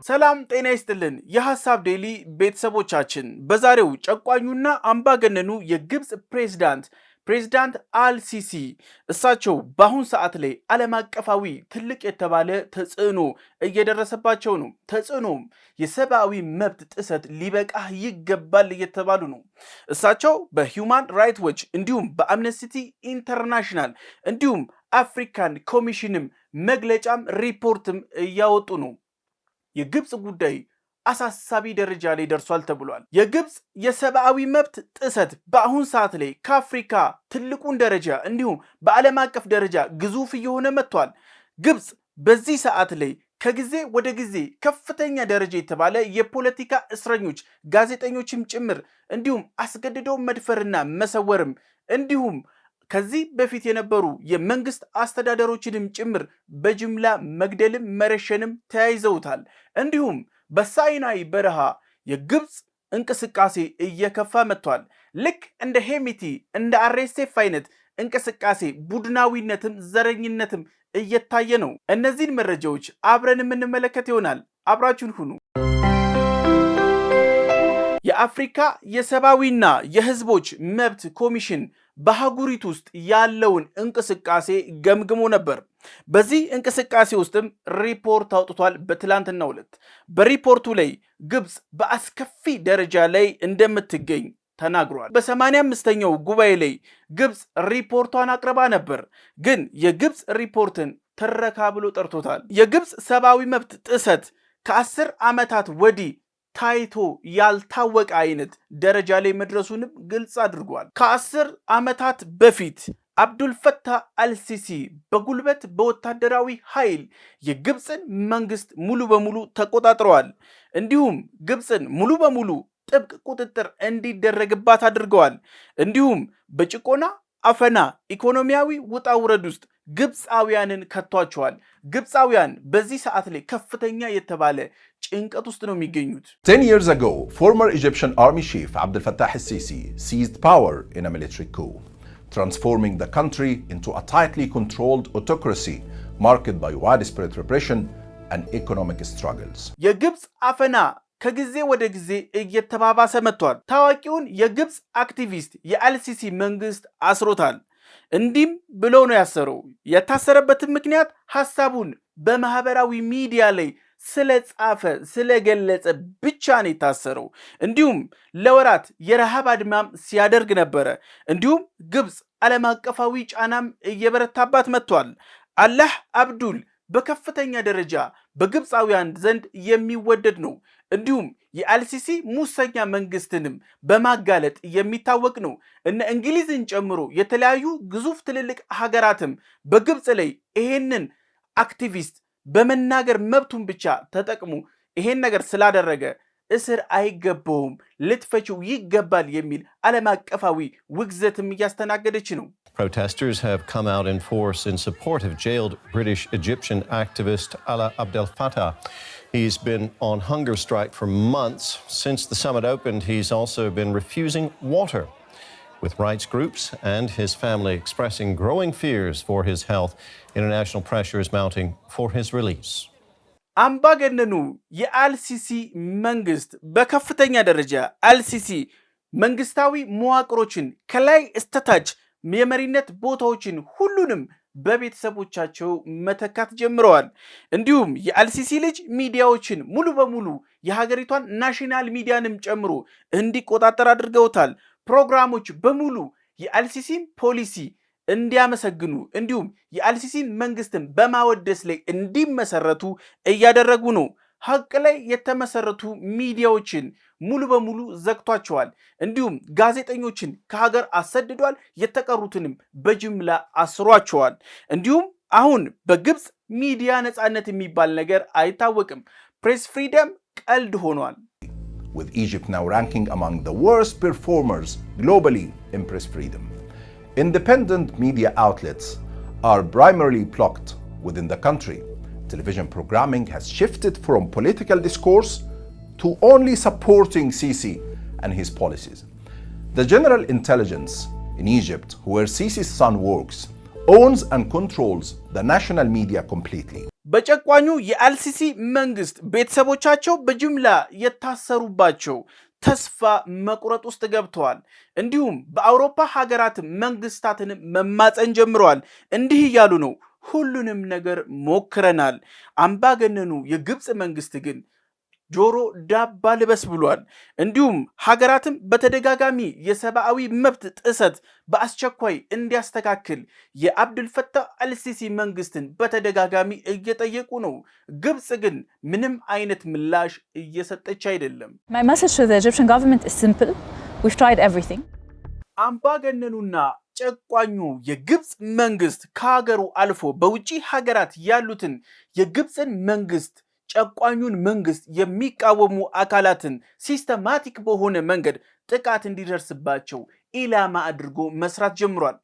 ሰላም ጤና ይስጥልን የሐሳብ ዴሊ ቤተሰቦቻችን በዛሬው ጨቋኙና አምባገነኑ የግብጽ ፕሬዝዳንት አልሲሲ እሳቸው በአሁን ሰዓት ላይ ዓለም አቀፋዊ ትልቅ የተባለ ተጽዕኖ እየደረሰባቸው ነው። ተጽዕኖም የሰብአዊ መብት ጥሰት ሊበቃ ይገባል እየተባሉ ነው። እሳቸው በሂውማን ራይት ዎች እንዲሁም በአምነስቲ ኢንተርናሽናል እንዲሁም አፍሪካን ኮሚሽንም መግለጫም ሪፖርትም እያወጡ ነው። የግብጽ ጉዳይ አሳሳቢ ደረጃ ላይ ደርሷል ተብሏል። የግብጽ የሰብአዊ መብት ጥሰት በአሁን ሰዓት ላይ ከአፍሪካ ትልቁን ደረጃ እንዲሁም በዓለም አቀፍ ደረጃ ግዙፍ እየሆነ መጥቷል። ግብጽ በዚህ ሰዓት ላይ ከጊዜ ወደ ጊዜ ከፍተኛ ደረጃ የተባለ የፖለቲካ እስረኞች፣ ጋዜጠኞችም ጭምር እንዲሁም አስገድደው መድፈርና መሰወርም እንዲሁም ከዚህ በፊት የነበሩ የመንግስት አስተዳደሮችንም ጭምር በጅምላ መግደልም መረሸንም ተያይዘውታል። እንዲሁም በሳይናይ በረሃ የግብጽ እንቅስቃሴ እየከፋ መጥቷል። ልክ እንደ ሄሚቲ እንደ አርኤስኤፍ አይነት እንቅስቃሴ ቡድናዊነትም ዘረኝነትም እየታየ ነው። እነዚህን መረጃዎች አብረን የምንመለከት ይሆናል። አብራችሁን ሁኑ። የአፍሪካ የሰብአዊና የህዝቦች መብት ኮሚሽን በአህጉሪቱ ውስጥ ያለውን እንቅስቃሴ ገምግሞ ነበር። በዚህ እንቅስቃሴ ውስጥም ሪፖርት አውጥቷል በትላንትናው ዕለት። በሪፖርቱ ላይ ግብጽ በአስከፊ ደረጃ ላይ እንደምትገኝ ተናግሯል። በ85ኛው ጉባኤ ላይ ግብጽ ሪፖርቷን አቅርባ ነበር። ግን የግብጽ ሪፖርትን ትረካ ብሎ ጠርቶታል። የግብጽ ሰብአዊ መብት ጥሰት ከ10 ዓመታት ወዲህ ታይቶ ያልታወቀ አይነት ደረጃ ላይ መድረሱንም ግልጽ አድርጓል። ከ10 ዓመታት በፊት አብዱልፈታህ አልሲሲ በጉልበት በወታደራዊ ኃይል የግብፅን መንግስት ሙሉ በሙሉ ተቆጣጥረዋል። እንዲሁም ግብፅን ሙሉ በሙሉ ጥብቅ ቁጥጥር እንዲደረግባት አድርገዋል። እንዲሁም በጭቆና አፈና ኢኮኖሚያዊ ውጣ ውረድ ውስጥ ግብፃውያንን ከቷቸዋል። ግብፃውያን በዚህ ሰዓት ላይ ከፍተኛ የተባለ ጭንቀት ውስጥ ነው የሚገኙት። 10 years ago, former Egyptian army chief Abdel Fattah al-Sisi seized power in a military coup, transforming the country into a tightly controlled autocracy marked by widespread repression and economic struggles. የግብፅ አፈና ከጊዜ ወደ ጊዜ እየተባባሰ መጥቷል። ታዋቂውን የግብፅ አክቲቪስት የአልሲሲ መንግስት አስሮታል። እንዲህም ብሎ ነው ያሰረው። የታሰረበትን ምክንያት ሐሳቡን በማህበራዊ ሚዲያ ላይ ስለጻፈ ስለገለጸ ብቻ ነው የታሰረው። እንዲሁም ለወራት የረሃብ አድማም ሲያደርግ ነበረ። እንዲሁም ግብፅ ዓለም አቀፋዊ ጫናም እየበረታባት መጥቷል። አላህ አብዱል በከፍተኛ ደረጃ በግብፃውያን ዘንድ የሚወደድ ነው። እንዲሁም የአልሲሲ ሙሰኛ መንግስትንም በማጋለጥ የሚታወቅ ነው። እነ እንግሊዝን ጨምሮ የተለያዩ ግዙፍ ትልልቅ ሀገራትም በግብፅ ላይ ይሄንን አክቲቪስት በመናገር መብቱን ብቻ ተጠቅሙ ይሄን ነገር ስላደረገ እስር አይገባውም ልትፈችው ይገባል የሚል ዓለም አቀፋዊ ውግዘትም እያስተናገደች ነው። Protesters have come out in force in support of jailed British Egyptian activist Alaa Abdel Fattah. He's been on hunger strike for months. Since the summit opened, he's also been refusing water, with rights groups and his family expressing growing fears for his health. International pressure is mounting for his release. አምባገነኑ የአልሲሲ መንግስት በከፍተኛ ደረጃ አልሲሲ መንግስታዊ መዋቅሮችን ከላይ እስተታች የመሪነት ቦታዎችን ሁሉንም በቤተሰቦቻቸው መተካት ጀምረዋል። እንዲሁም የአልሲሲ ልጅ ሚዲያዎችን ሙሉ በሙሉ የሀገሪቷን ናሽናል ሚዲያንም ጨምሮ እንዲቆጣጠር አድርገውታል። ፕሮግራሞች በሙሉ የአልሲሲን ፖሊሲ እንዲያመሰግኑ እንዲሁም የአልሲሲን መንግስትን በማወደስ ላይ እንዲመሰረቱ እያደረጉ ነው። ሀቅ ላይ የተመሰረቱ ሚዲያዎችን ሙሉ በሙሉ ዘግቷቸዋል። እንዲሁም ጋዜጠኞችን ከሀገር አሰድዷል። የተቀሩትንም በጅምላ አስሯቸዋል። እንዲሁም አሁን በግብፅ ሚዲያ ነፃነት የሚባል ነገር አይታወቅም። ፕሬስ ፍሪደም ቀልድ ሆኗል። With Egypt now ranking among the worst performers globally in press freedom. Independent media outlets are primarily blocked within the country. Television programming has shifted from political discourse to only supporting Sisi and his policies. The General Intelligence in Egypt, where Sisi's son works, owns and controls the national media completely. በጨቋኙ የአልሲሲ መንግስት ቤተሰቦቻቸው በጅምላ የታሰሩባቸው ተስፋ መቁረጥ ውስጥ ገብተዋል። እንዲሁም በአውሮፓ ሀገራት መንግስታትን መማፀን ጀምረዋል። እንዲህ እያሉ ነው ሁሉንም ነገር ሞክረናል። አምባገነኑ የግብጽ መንግስት ግን ጆሮ ዳባ ልበስ ብሏል። እንዲሁም ሀገራትም በተደጋጋሚ የሰብአዊ መብት ጥሰት በአስቸኳይ እንዲያስተካክል የአብዱልፈታህ አልሲሲ መንግስትን በተደጋጋሚ እየጠየቁ ነው። ግብጽ ግን ምንም አይነት ምላሽ እየሰጠች አይደለም። My message to the Egyptian government is simple. We've tried everything. አምባገነኑና ጨቋኙ የግብጽ መንግስት ከሀገሩ አልፎ በውጪ ሀገራት ያሉትን የግብጽን መንግስት ጨቋኙን መንግስት የሚቃወሙ አካላትን ሲስተማቲክ በሆነ መንገድ ጥቃት እንዲደርስባቸው ኢላማ አድርጎ መስራት ጀምሯል።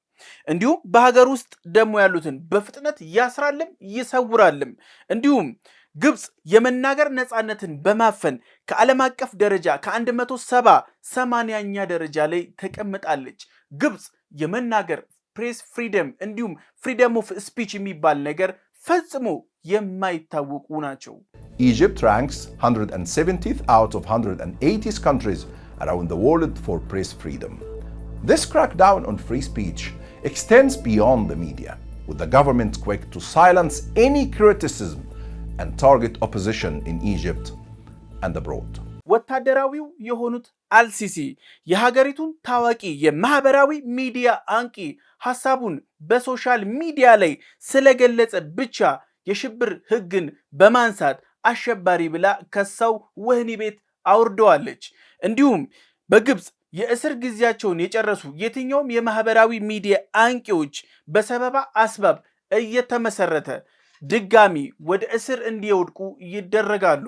እንዲሁም በሀገር ውስጥ ደግሞ ያሉትን በፍጥነት ያስራልም ይሰውራልም። እንዲሁም ግብጽ የመናገር ነፃነትን በማፈን ከዓለም አቀፍ ደረጃ ከ170ኛ ደረጃ ላይ ተቀምጣለች። ግብጽ የመናገር ፕሬስ ፍሪደም እንዲሁም ፍሪደም ኦፍ ስፒች የሚባል ነገር ፈጽሞ የማይታወቁ ናቸው። Egypt ranks 170th out of 180 countries around the world for press freedom. This crackdown on free speech extends beyond the media, with the government quick to silence any criticism and target opposition in Egypt and abroad. ወታደራዊው የሆኑት አልሲሲ የሀገሪቱን ታዋቂ የማህበራዊ ሚዲያ አንቂ ሐሳቡን በሶሻል ሚዲያ ላይ ስለገለጸ ብቻ የሽብር ህግን በማንሳት አሸባሪ ብላ ከሰው ወህኒ ቤት አውርደዋለች። እንዲሁም በግብጽ የእስር ጊዜያቸውን የጨረሱ የትኛውም የማህበራዊ ሚዲያ አንቂዎች በሰበባ አስባብ እየተመሰረተ ድጋሚ ወደ እስር እንዲወድቁ ይደረጋሉ።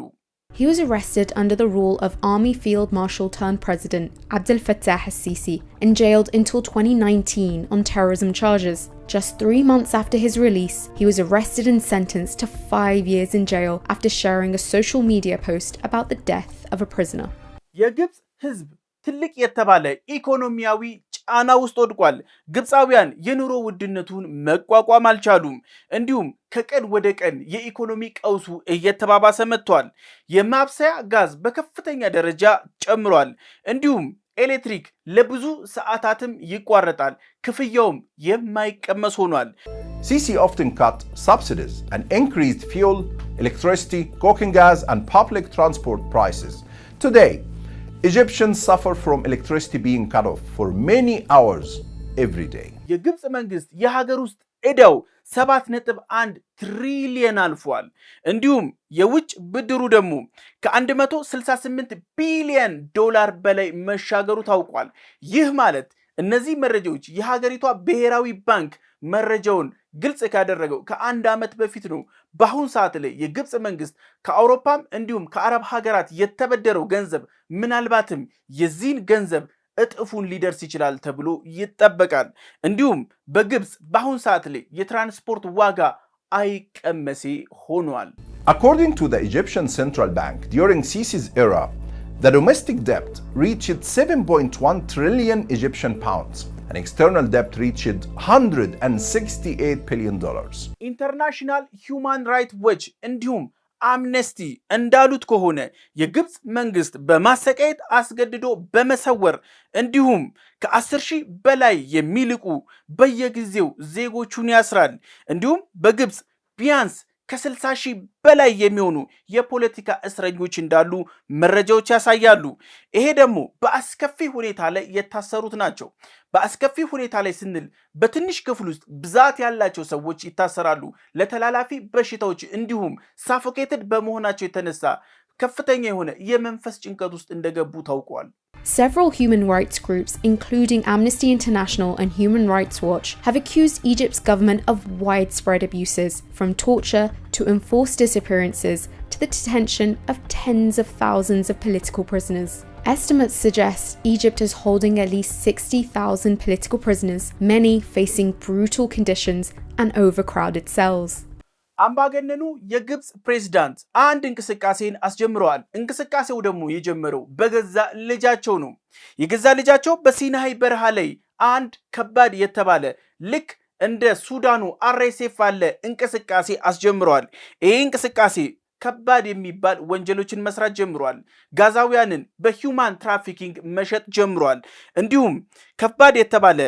He was arrested under the rule of Army Field Marshal turned President Abdel Fattah al-Sisi and jailed until 2019 on terrorism charges. Just 3 months after his release, he was arrested and sentenced to 5 years in jail after sharing a social media post about the death of a prisoner. የግብጽ ህዝብ ትልቅ የተባለ ኢኮኖሚያዊ ጫና ውስጥ ወድቋል። ግብጻውያን የኑሮ ውድነቱን መቋቋም አልቻሉም። እንዲሁም ከቀን ወደ ቀን የኢኮኖሚ ቀውሱ እየተባባሰ መጥቷል። የማብሰያ ጋዝ በከፍተኛ ደረጃ ጨምሯል። እንዲሁም ኤሌክትሪክ ለብዙ ሰዓታትም ይቋረጣል። ክፍያውም የማይቀመስ ሆኗል። Sisi often cut subsidies and increased fuel, electricity, cooking gas and public transport prices. Today, Egyptians suffer from electricity being cut off for many hours every day. የግብጽ መንግስት የሀገር ውስጥ ዕዳው 7.1 ትሪሊየን አልፏል። እንዲሁም የውጭ ብድሩ ደግሞ ከ168 ቢሊዮን ዶላር በላይ መሻገሩ ታውቋል። ይህ ማለት እነዚህ መረጃዎች የሀገሪቷ ብሔራዊ ባንክ መረጃውን ግልጽ ካደረገው ከአንድ ዓመት በፊት ነው። በአሁን ሰዓት ላይ የግብጽ መንግስት ከአውሮፓም እንዲሁም ከአረብ ሀገራት የተበደረው ገንዘብ ምናልባትም የዚህን ገንዘብ እጥፉን ሊደርስ ይችላል ተብሎ ይጠበቃል። እንዲሁም በግብጽ በአሁን ሰዓት ላይ የትራንስፖርት ዋጋ አይቀመሴ ሆኗል። According to the Egyptian Central Bank, during Sisi's era, the domestic debt reached 7.1 trillion Egyptian pounds. And external debt reached $168 billion. International Human Rights Watch እንዲሁም አምነስቲ እንዳሉት ከሆነ የግብጽ መንግስት በማሰቃየት አስገድዶ በመሰወር እንዲሁም ከ10,000 በላይ የሚልቁ በየጊዜው ዜጎቹን ያስራል። እንዲሁም በግብጽ ቢያንስ ከ60,000 በላይ የሚሆኑ የፖለቲካ እስረኞች እንዳሉ መረጃዎች ያሳያሉ። ይሄ ደግሞ በአስከፊ ሁኔታ ላይ የታሰሩት ናቸው። በአስከፊ ሁኔታ ላይ ስንል በትንሽ ክፍል ውስጥ ብዛት ያላቸው ሰዎች ይታሰራሉ። ለተላላፊ በሽታዎች እንዲሁም ሳፎኬትድ በመሆናቸው የተነሳ ከፍተኛ የሆነ የመንፈስ ጭንቀት ውስጥ እንደገቡ ታውቋል። Several human rights groups, including Amnesty International and Human Rights Watch, have accused Egypt's government of widespread abuses, from torture to enforced disappearances to the detention of tens of thousands of political prisoners. Estimates suggest Egypt is holding at least 60,000 political prisoners, many facing brutal conditions and overcrowded cells. አምባገነኑ የግብጽ ፕሬዝዳንት አንድ እንቅስቃሴን አስጀምረዋል። እንቅስቃሴው ደግሞ የጀመረው በገዛ ልጃቸው ነው። የገዛ ልጃቸው በሲናይ በረሃ ላይ አንድ ከባድ የተባለ ልክ እንደ ሱዳኑ RSF አለ እንቅስቃሴ አስጀምሯል። ይሄ እንቅስቃሴ ከባድ የሚባል ወንጀሎችን መስራት ጀምሯል። ጋዛውያንን በሂውማን ትራፊኪንግ መሸጥ ጀምሯል። እንዲሁም ከባድ የተባለ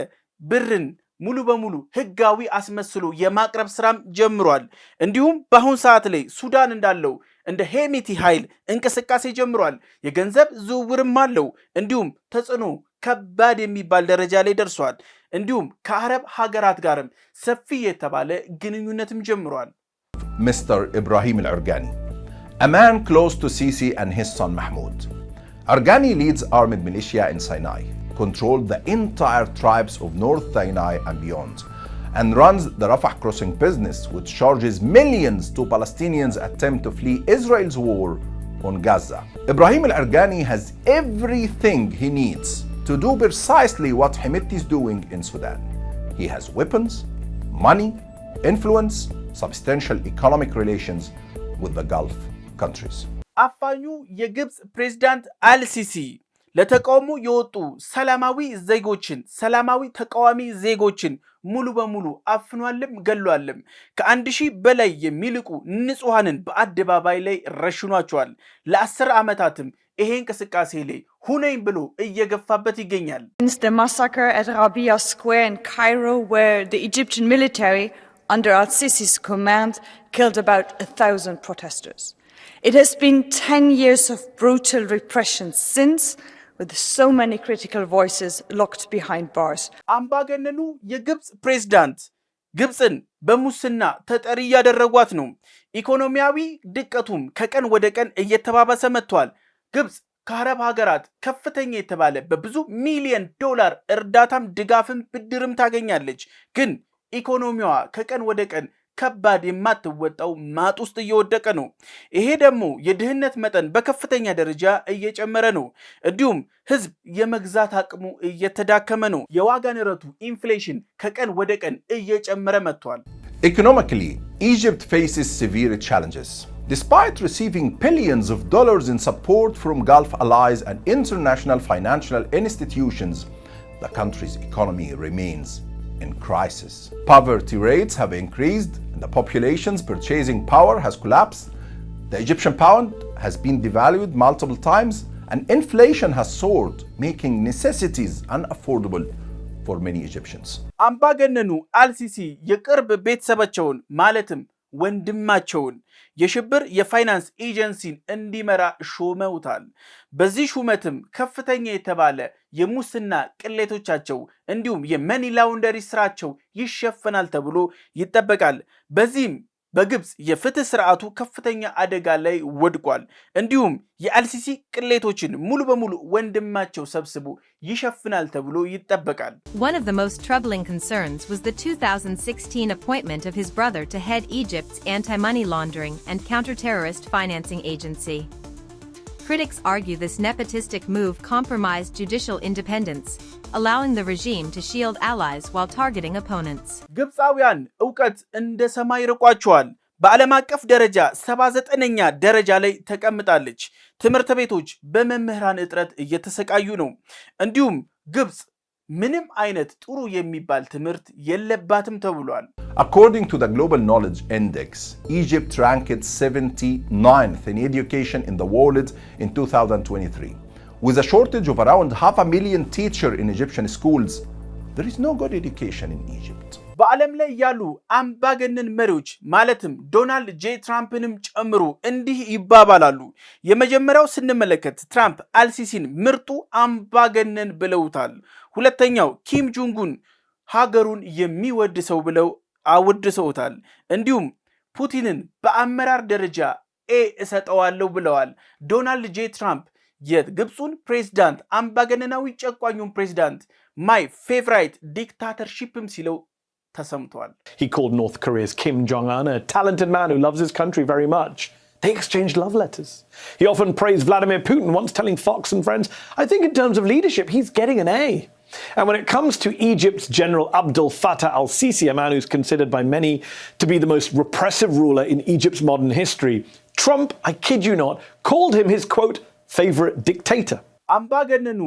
ብርን ሙሉ በሙሉ ህጋዊ አስመስሎ የማቅረብ ስራም ጀምሯል። እንዲሁም በአሁን ሰዓት ላይ ሱዳን እንዳለው እንደ ሄሚቲ ኃይል እንቅስቃሴ ጀምሯል። የገንዘብ ዝውውርም አለው። እንዲሁም ተጽዕኖ ከባድ የሚባል ደረጃ ላይ ደርሷል። እንዲሁም ከአረብ ሀገራት ጋርም ሰፊ የተባለ ግንኙነትም ጀምሯል። Mr. Ibrahim al-Urgani, a man close to Sisi and his son Mahmoud. Urgani leads armed militia in Sinai, controlled the entire tribes of North Sinai and beyond, and runs the Rafah crossing business, which charges millions to Palestinians attempt to flee Israel's war on Gaza. Ibrahim al-Urgani has everything he needs to do precisely what Hemeti is doing in Sudan. He has weapons, money, influence, substantial economic relations with the Gulf countries. አፋኙ የግብፅ ፕሬዝዳንት አልሲሲ ለተቃውሞ የወጡ ሰላማዊ ዜጎችን ሰላማዊ ተቃዋሚ ዜጎችን ሙሉ በሙሉ አፍኗልም ገሏልም። ከ1000 በላይ የሚልቁ ንጹሃንን በአደባባይ ላይ ረሽኗቸዋል። ለ10 ዓመታትም ይሄ እንቅስቃሴ ላይ ሁነኝ ብሎ እየገፋበት ይገኛል። Since the massacre at Rabia Square in Cairo, where the Egyptian military under al-Sisi's command killed about 1,000 protesters. It has been 10 years of brutal repression since, with so many critical voices locked behind bars. አምባገነኑ የግብፅ ፕሬዝዳንት ግብፅን በሙስና ተጠሪ ያደረጓት ነው። ኢኮኖሚያዊ ድቀቱም ከቀን ወደ ቀን እየተባባሰ መጥቷል። ግብፅ ከአረብ ሀገራት ከፍተኛ የተባለ በብዙ ሚሊዮን ዶላር እርዳታም ድጋፍም ብድርም ታገኛለች። ግን ኢኮኖሚዋ ከቀን ወደ ቀን ከባድ የማትወጣው ማጥ ውስጥ እየወደቀ ነው። ይሄ ደግሞ የድህነት መጠን በከፍተኛ ደረጃ እየጨመረ ነው። እንዲሁም ህዝብ የመግዛት አቅሙ እየተዳከመ ነው። የዋጋ ንረቱ ኢንፍሌሽን ከቀን ወደ ቀን እየጨመረ መጥቷል። Economically, Egypt faces severe challenges. Despite receiving billions of dollars in support from Gulf allies and international financial institutions, the country's economy remains in crisis. Poverty rates have increased and the population's purchasing power has collapsed. The Egyptian pound has been devalued multiple times and inflation has soared, making necessities unaffordable for many Egyptians. አምባገነኑ አልሲሲ የቅርብ ቤተሰባቸውን ማለትም ወንድማቸውን የሽብር የፋይናንስ ኤጀንሲን እንዲመራ ሾመውታል። በዚህ ሹመትም ከፍተኛ የተባለ የሙስና ቅሌቶቻቸው እንዲሁም የመኒ ላውንደሪ ስራቸው ይሸፈናል ተብሎ ይጠበቃል። በዚህም በግብፅ የፍትህ ስርዓቱ ከፍተኛ አደጋ ላይ ወድቋል። እንዲሁም የአልሲሲ ቅሌቶችን ሙሉ በሙሉ ወንድማቸው ሰብስቦ ይሸፍናል ተብሎ ይጠበቃል። One of the most troubling concerns was the 2016 appointment of his brother to head Egypt's anti-money laundering and counter-terrorist financing agency. Critics argue this nepotistic move compromised judicial independence, allowing the regime to shield allies while targeting opponents. ግብፃውያን ዕውቀት እንደ ሰማይ ርቋቸዋል። በዓለም አቀፍ ደረጃ 79ኛ ደረጃ ላይ ተቀምጣለች። ትምህርት ቤቶች በመምህራን እጥረት እየተሰቃዩ ነው። እንዲሁም ግብፅ ምንም አይነት ጥሩ የሚባል ትምህርት የለባትም ተብሏል። According to the Global Knowledge Index, Egypt ranked 79th in education in the world in 2023. With a shortage of around 500,000 teachers in Egyptian schools, there is no good education in Egypt. በዓለም ላይ ያሉ አምባገነን መሪዎች ማለትም ዶናልድ ጄ ትራምፕንም ጨምሮ እንዲህ ይባባላሉ። የመጀመሪያው ስንመለከት ትራምፕ አልሲሲን ምርጡ አምባገነን ብለውታል። ሁለተኛው ኪም ጆንጉን ሀገሩን የሚወድ ሰው ብለው አወድሰውታል። እንዲሁም ፑቲንን በአመራር ደረጃ እሰጠዋለሁ ብለዋል። ዶናልድ ጄ ትራምፕ የግብፁን ፕሬዝዳንት አምባገነናዊ ጨቋኙን ፕሬዝዳንት ማይ ፌቨራይት ዲክታተርሺፕም ሲለው ተሰምቷል። He called North Korea's Kim Jong-un a talented man who loves his country very much. They exchanged love letters. He often praised Vladimir Putin, once telling Fox and Friends, "I think in terms of leadership, he's getting an A." And when it comes to Egypt's General Abdel Fattah al-Sisi, a man who's considered by many to be the most repressive ruler in Egypt's modern history, Trump, I kid you not, called him his, quote, favorite dictator. አምባገነኑ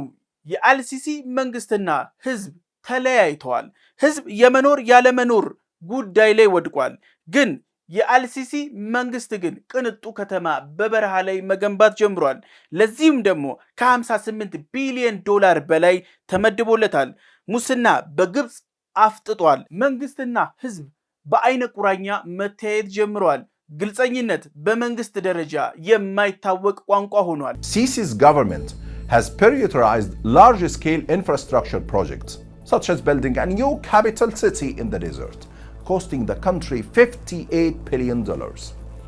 የአልሲሲ መንግስትና ህዝብ ተለያይተዋል። ህዝብ የመኖር ያለመኖር ጉዳይ ላይ ወድቋል። ግን የአልሲሲ መንግስት ግን ቅንጡ ከተማ በበረሃ ላይ መገንባት ጀምሯል። ለዚህም ደግሞ ከ58 ቢሊዮን ዶላር በላይ ተመድቦለታል። ሙስና በግብፅ አፍጥጧል። መንግስትና ህዝብ በአይነ ቁራኛ መተያየት ጀምሯል። ግልጸኝነት በመንግስት ደረጃ የማይታወቅ ቋንቋ ሆኗል። Sisi's government has prioritized large-scale infrastructure projects, such as building a new capital city in the desert, costing the country $58 billion.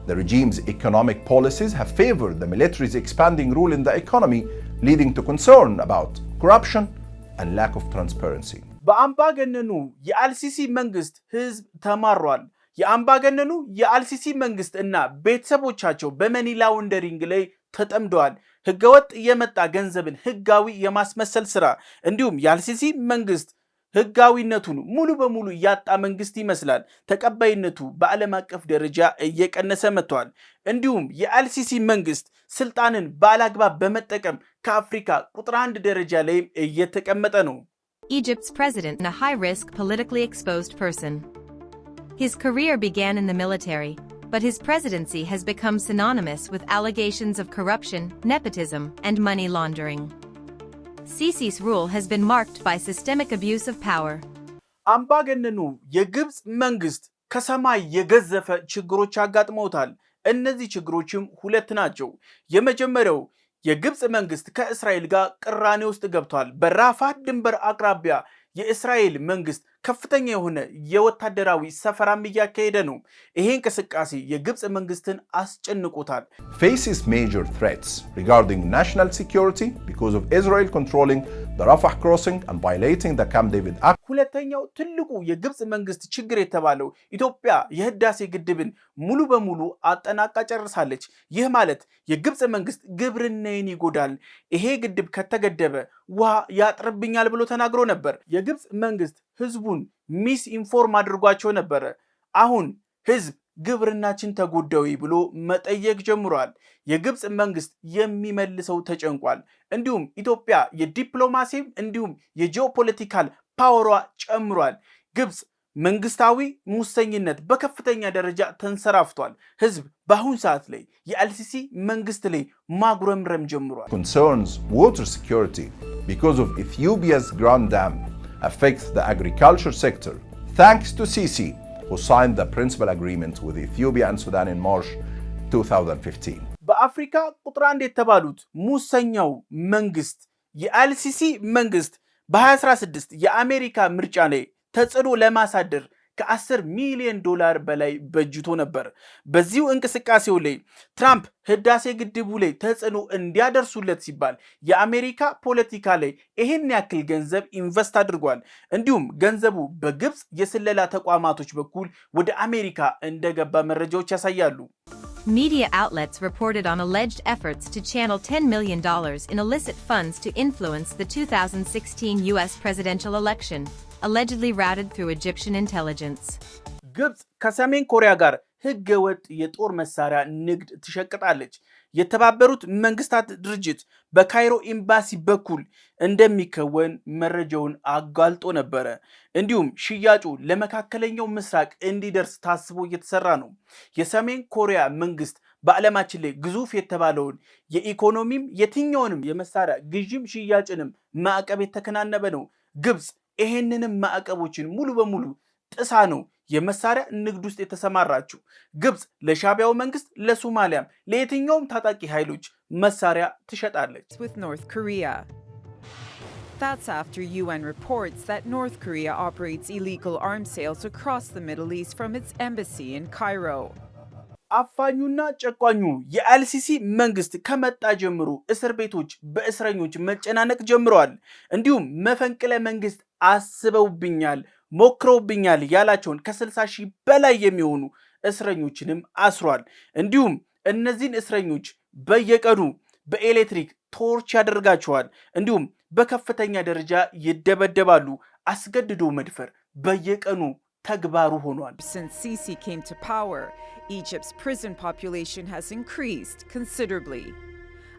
The regime's economic policies have favored the military's expanding rule in the economy, leading to concern about corruption and lack of transparency. በአምባገነኑ የአልሲሲ መንግስት ህዝብ ተማሯል። የአምባገነኑ የአልሲሲ መንግስት እና ቤተሰቦቻቸው በመኒ ላውንደሪንግ ላይ ተጠምደዋል። ህገወጥ የመጣ ገንዘብን ህጋዊ የማስመሰል ስራ እንዲሁም የአልሲሲ መንግስት ህጋዊነቱን ሙሉ በሙሉ ያጣ መንግስት ይመስላል። ተቀባይነቱ በዓለም አቀፍ ደረጃ እየቀነሰ መጥቷል። እንዲሁም የአልሲሲ መንግስት ስልጣንን ባላግባብ በመጠቀም ከአፍሪካ ቁጥር 1 ደረጃ ላይ እየተቀመጠ ነው። Egypt's president is a high-risk, politically exposed person. His career began in the military, but his presidency has become synonymous with allegations of corruption, nepotism, and money laundering. Sisi's rule has been marked by systemic abuse of power. አምባገነኑ የግብፅ መንግስት ከሰማይ የገዘፈ ችግሮች አጋጥመውታል። እነዚህ ችግሮችም ሁለት ናቸው። የመጀመሪያው የግብፅ መንግስት ከእስራኤል ጋር ቅራኔ ውስጥ ገብቷል። በራፋህ ድንበር አቅራቢያ የእስራኤል መንግስት ከፍተኛ የሆነ የወታደራዊ ሰፈራም እያካሄደ ነው። ይሄ እንቅስቃሴ የግብፅ መንግስትን አስጨንቆታል። Faces major threats regarding national security because of Israel controlling the Rafah crossing and violating the Camp David Act. ሁለተኛው ትልቁ የግብፅ መንግስት ችግር የተባለው ኢትዮጵያ የህዳሴ ግድብን ሙሉ በሙሉ አጠናቃ ጨርሳለች። ይህ ማለት የግብፅ መንግስት ግብርናዬን ይጎዳል፣ ይሄ ግድብ ከተገደበ ውሃ ያጥርብኛል ብሎ ተናግሮ ነበር። የግብፅ መንግስት ህዝቡን ሚስ ኢንፎርም አድርጓቸው ነበር። አሁን ህዝብ ግብርናችን ተጎዳዊ ብሎ መጠየቅ ጀምሯል። የግብፅ መንግስት የሚመልሰው ተጨንቋል። እንዲሁም ኢትዮጵያ የዲፕሎማሲም እንዲሁም የጂኦፖለቲካል ፓወሯ ጨምሯል። ግብፅ መንግስታዊ ሙሰኝነት በከፍተኛ ደረጃ ተንሰራፍቷል። ህዝብ በአሁን ሰዓት ላይ የአልሲሲ መንግስት ላይ ማጉረምረም ጀምሯል። Concerns water security because of Ethiopia's Grand Dam affects the agriculture sector, thanks to Sisi, who signed the principal agreement with Ethiopia and Sudan in March 2015. በአፍሪካ ቁጥር 1 የተባሉት ሙሰኛው መንግስት የአልሲሲ መንግስት በ2016 የአሜሪካ ምርጫ ላይ ተጽዕኖ ለማሳደር ከ10 ሚሊዮን ዶላር በላይ በጅቶ ነበር። በዚሁ እንቅስቃሴው ላይ ትራምፕ ህዳሴ ግድቡ ላይ ተጽዕኖ እንዲያደርሱለት ሲባል የአሜሪካ ፖለቲካ ላይ ይሄን ያክል ገንዘብ ኢንቨስት አድርጓል። እንዲሁም ገንዘቡ በግብፅ የስለላ ተቋማቶች በኩል ወደ አሜሪካ እንደገባ መረጃዎች ያሳያሉ። Media outlets reported on alleged efforts to channel $10 million in illicit funds to influence the 2016 U.S. presidential election, allegedly routed through Egyptian intelligence. ግብፅ ከሰሜን ኮሪያ ጋር ህገወጥ የጦር መሳሪያ ንግድ ትሸቅጣለች። የተባበሩት መንግስታት ድርጅት በካይሮ ኤምባሲ በኩል እንደሚከወን መረጃውን አጋልጦ ነበረ። እንዲሁም ሽያጩ ለመካከለኛው ምስራቅ እንዲደርስ ታስቦ እየተሰራ ነው። የሰሜን ኮሪያ መንግስት በዓለማችን ላይ ግዙፍ የተባለውን የኢኮኖሚም የትኛውንም የመሳሪያ ግዥም ሽያጭንም ማዕቀብ የተከናነበ ነው። ግብፅ ይሄንንም ማዕቀቦችን ሙሉ በሙሉ ጥሳ ነው የመሳሪያ ንግድ ውስጥ የተሰማራችው። ግብፅ ለሻቢያው መንግስት ለሶማሊያም ለየትኛውም ታጣቂ ኃይሎች መሳሪያ ትሸጣለች። With North Korea. That's after UN reports that North Korea operates illegal arms sales across the Middle East from its embassy in Cairo. አፋኙና ጨቋኙ የአልሲሲ መንግስት ከመጣ ጀምሮ እስር ቤቶች በእስረኞች መጨናነቅ ጀምረዋል። እንዲሁም መፈንቅለ መንግስት አስበውብኛል ሞክረውብኛል ያላቸውን ከ60 ሺህ በላይ የሚሆኑ እስረኞችንም አስሯል። እንዲሁም እነዚህን እስረኞች በየቀኑ በኤሌክትሪክ ቶርች ያደርጋቸዋል። እንዲሁም በከፍተኛ ደረጃ ይደበደባሉ። አስገድዶ መድፈር በየቀኑ ተግባሩ ሆኗል። Since Sisi came to power, Egypt's prison population has increased considerably.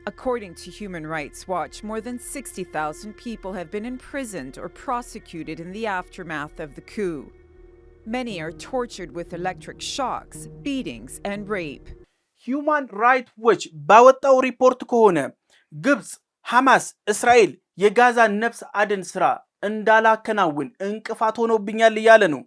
According to Human Rights Watch, more than 60,000 people have been imprisoned or prosecuted in the aftermath of the coup. Many are tortured with electric shocks, beatings, and rape. Human Rights Watch ባወጣው ሪፖርት ከሆነ ግብጽ ሐማስ እስራኤል የጋዛ ነፍስ አድን ስራ እንዳላከናውን እንቅፋት ሆኖብኛል እያለ ነው።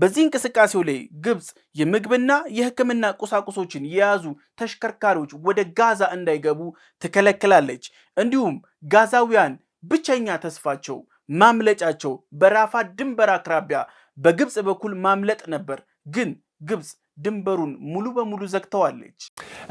በዚህ እንቅስቃሴው ላይ ግብጽ የምግብና የሕክምና ቁሳቁሶችን የያዙ ተሽከርካሪዎች ወደ ጋዛ እንዳይገቡ ትከለክላለች። እንዲሁም ጋዛውያን ብቸኛ ተስፋቸው ማምለጫቸው በራፋ ድንበር አቅራቢያ በግብጽ በኩል ማምለጥ ነበር። ግን ግብጽ ድንበሩን ሙሉ በሙሉ ዘግተዋለች።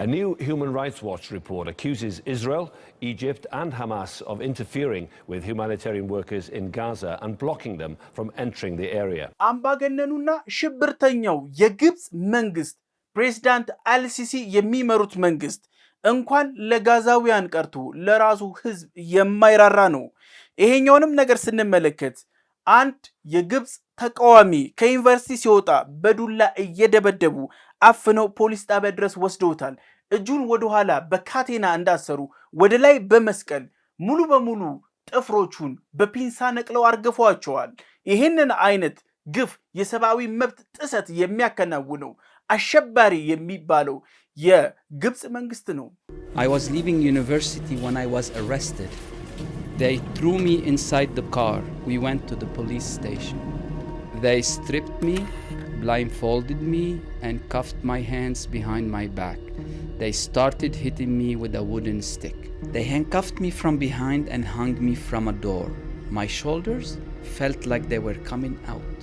A new Human Rights Watch report accuses Israel, Egypt and Hamas of interfering with humanitarian workers in Gaza and blocking them from entering the area. አምባገነኑና ሽብርተኛው የግብጽ መንግስት ፕሬዝዳንት አልሲሲ የሚመሩት መንግስት እንኳን ለጋዛውያን ቀርቶ ለራሱ ህዝብ የማይራራ ነው። ይሄኛውንም ነገር ስንመለከት አንድ የግብጽ ተቃዋሚ ከዩኒቨርሲቲ ሲወጣ በዱላ እየደበደቡ አፍነው ፖሊስ ጣቢያ ድረስ ወስደውታል። እጁን ወደ ኋላ በካቴና እንዳሰሩ ወደ ላይ በመስቀል ሙሉ በሙሉ ጥፍሮቹን በፒንሳ ነቅለው አርግፈዋቸዋል። ይህንን አይነት ግፍ የሰብአዊ መብት ጥሰት የሚያከናውነው አሸባሪ የሚባለው የግብጽ መንግስት ነው። I was leaving university when I was arrested. They threw me inside the car. We went to the police station. They stripped me, blindfolded me, and cuffed my hands behind my back. They started hitting me with a wooden stick. They handcuffed me from behind and hung me from a door. My shoulders felt like they were coming out.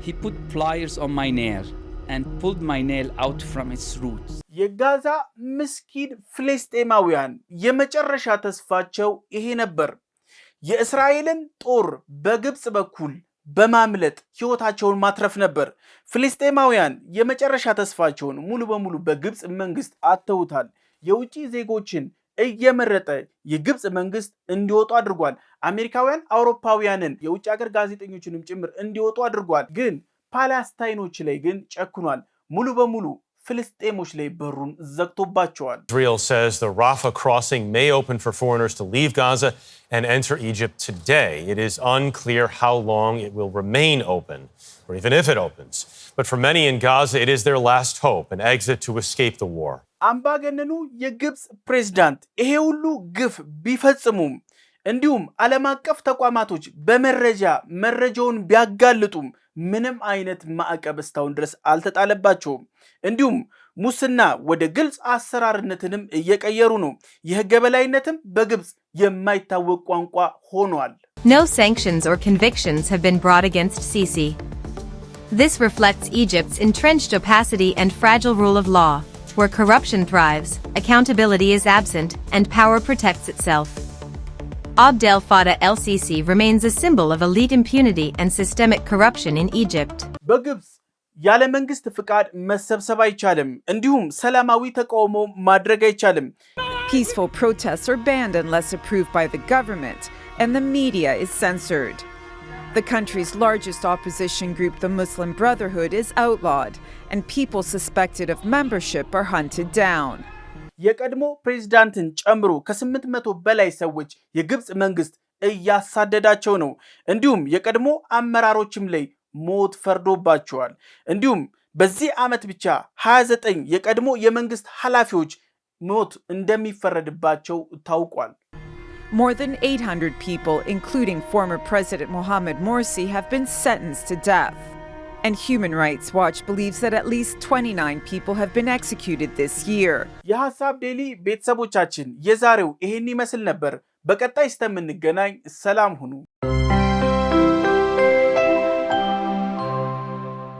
He put pliers on my nail and pulled my nail out from its roots. የጋዛ ምስኪን ፍልስጤማውያን የመጨረሻ ተስፋቸው ይሄ ነበር። የእስራኤልን ጦር በግብጽ በኩል በማምለጥ ህይወታቸውን ማትረፍ ነበር። ፍልስጤማውያን የመጨረሻ ተስፋቸውን ሙሉ በሙሉ በግብጽ መንግስት አተውታል። የውጪ ዜጎችን እየመረጠ የግብጽ መንግስት እንዲወጡ አድርጓል። አሜሪካውያን አውሮፓውያንን የውጭ ሀገር ጋዜጠኞችንም ጭምር እንዲወጡ አድርጓል። ግን ፓለስታይኖች ላይ ግን ጨክኗል። ሙሉ በሙሉ ፍልስጤሞች ላይ በሩን ዘግቶባቸዋል። Israel says the Rafah crossing may open for foreigners to leave Gaza and enter Egypt today. It is unclear how long it will remain open, or even if it opens. But for many in Gaza, it is their last hope, an exit to escape the war. አምባገነኑ የግብጽ ፕሬዝዳንት ይሄ ሁሉ ግፍ ቢፈጽሙም እንዲሁም ዓለም አቀፍ ተቋማቶች መረጃውን ቢያጋልጡም ምንም አይነት ማዕቀብ እስካሁን ድረስ አልተጣለባቸውም። እንዲሁም ሙስና ወደ ግልጽ አሰራርነትንም እየቀየሩ ነው። የህግ የበላይነትም በግብጽ የማይታወቅ ቋንቋ ሆኗል። No sanctions or convictions have been brought against Sisi. This reflects Egypt's entrenched opacity and fragile rule of law, where corruption thrives, accountability is absent, and power protects itself. Abdel Fattah el-Sisi remains a symbol of elite impunity and systemic corruption in Egypt. በግብጽ ያለ መንግስት ፍቃድ መሰብሰብ አይቻልም። እንዲሁም ሰላማዊ ተቃውሞ ማድረግ አይቻልም። Peaceful protests are banned unless approved by the government, and the media is censored. The country's largest opposition group, the Muslim Brotherhood, is outlawed, and people suspected of membership are hunted down. የቀድሞ ፕሬዝዳንትን ጨምሮ ከ800 በላይ ሰዎች የግብጽ መንግስት እያሳደዳቸው ነው። እንዲሁም የቀድሞ አመራሮችም ላይ ሞት ፈርዶባቸዋል። እንዲሁም በዚህ ዓመት ብቻ 29 የቀድሞ የመንግስት ኃላፊዎች ሞት እንደሚፈረድባቸው ታውቋል። More than 800 people, including former President Mohamed Morsi, have been sentenced to death. And Human Rights Watch believes that at least 29 people have been executed this year. የሐሳብ ዴሊ ቤተሰቦቻችን የዛሬው ይሄን ይመስል ነበር። በቀጣይ እስከምንገናኝ ሰላም ሁኑ።